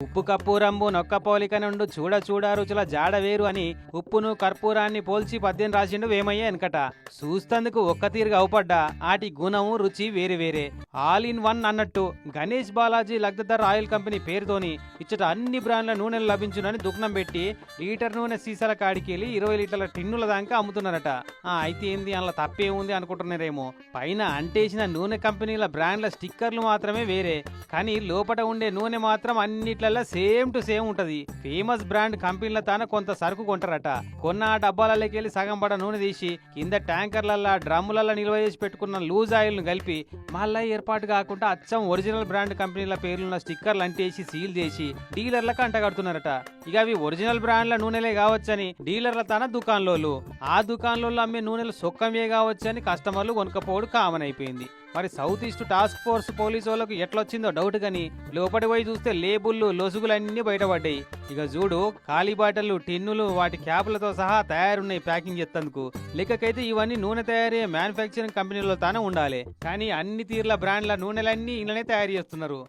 ఉప్పు కర్పూరంబు నొక్క పోలిక నుండు చూడ చూడ రుచుల జాడ వేరు అని ఉప్పును కర్పూరాన్ని పోల్చి పద్యం రాసిండు వేమయ్య వెనకట. చూస్తందుకు ఒక్క తీరుగా అవుపడ్డా ఆటి గుణము రుచి వేరే వేరే. ఆల్ ఇన్ వన్ అన్నట్టు గణేష్ బాలాజీ లగ్ధర్ ఆయిల్ కంపెనీ పేరుతోని ఇచ్చట అన్ని బ్రాండ్ల నూనెలు లభించునని దుకాణం పెట్టి లీటర్ నూనె సీసాల కాడికెళ్ళి 20 లీటర్ల టిన్నుల దాకా అమ్ముతున్నారట. అయితే ఏంది అందులో తప్పేముంది అనుకుంటున్నారేమో. పైన అంటేసిన నూనె కంపెనీల బ్రాండ్ల స్టిక్కర్లు మాత్రమే వేరే, కానీ లోపట ఉండే నూనె మాత్రం అన్నిట్లలో సేమ్ టు సేమ్ ఉంటది. ఫేమస్ బ్రాండ్ కంపెనీల తాన కొంత సరుకు కొంటారట. కొన్న ఆ డబ్బాలలోకి వెళ్ళి సగం పడ నూనె తీసి కింద ట్యాంకర్లల్లా డ్రమ్ములలో నిల్వ చేసి పెట్టుకున్న లూజ్ ఆయిల్ ను కలిపి మళ్ళా ఏర్పాటు కాకుండా అచ్చం ఒరిజినల్ బ్రాండ్ కంపెనీల పేర్లున్న స్టిక్కర్లు అంటేసి సీల్ చేసి డీలర్లకు అంటగడుతున్నారట. ఇక అవి ఒరిజినల్ బ్రాండ్ల నూనెలే కావచ్చని డీలర్ల తన దుకాణంలో, ఆ దుకాణంలో అమ్మే నూనెలు సొక్కమే కావచ్చని కస్టమర్లు కొనుక్కపోవడం కామన్ అయిపోయింది. మరి south east task force police వాళ్ళకు ఎట్లొచ్చిందో డౌట్ గాని లోపలి పోయి చూస్తే లేబుల్లు లొసుగులన్నీ బయటపడ్డాయి. ఇక చూడు ఖాళీ బాటలు టిన్నులు వాటి క్యాపులతో సహా తయారున్నాయి ప్యాకింగ్ చేస్తందుకు. లెక్కకైతే ఇవన్నీ నూనె తయారయ్యే మ్యానుఫ్యాక్చరింగ్ కంపెనీలో తానే ఉండాలి, కానీ అన్ని తీర్ల బ్రాండ్ల నూనెలన్నీ ఇంట్లోనే తయారు చేస్తున్నారు.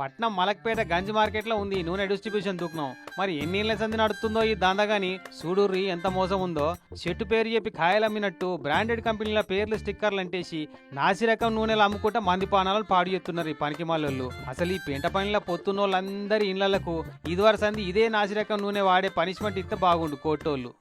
పట్నం మలక్పేట గంజ్ మార్కెట్ లో ఉంది నూనె డిస్ట్రిబ్యూషన్ దుకాణం. మరి ఎన్నేళ్ల సంది నడుస్తుందో ఈ దాందాగాని చూడుర్రి ఎంత మోసం ఉందో. చెట్టు పేరు చెప్పి కాయలమ్మినట్టు బ్రాండెడ్ కంపెనీల పేర్లు స్టిక్కర్లు అంటేసి నాసిరకం నూనెలు అమ్ముకుంటా మంది పానాలు పాడు చేస్తున్నారు ఈ పనికిమాలోళ్ళు. అసలు ఈ పెంట పనిలో పొత్తున్నోళ్ళందరి ఇళ్లకు ఇదివరకు సంది ఇదే నాసిరకం నూనె వాడే పనిష్మెంట్ ఇస్తే బాగుండు కోర్టోళ్ళు.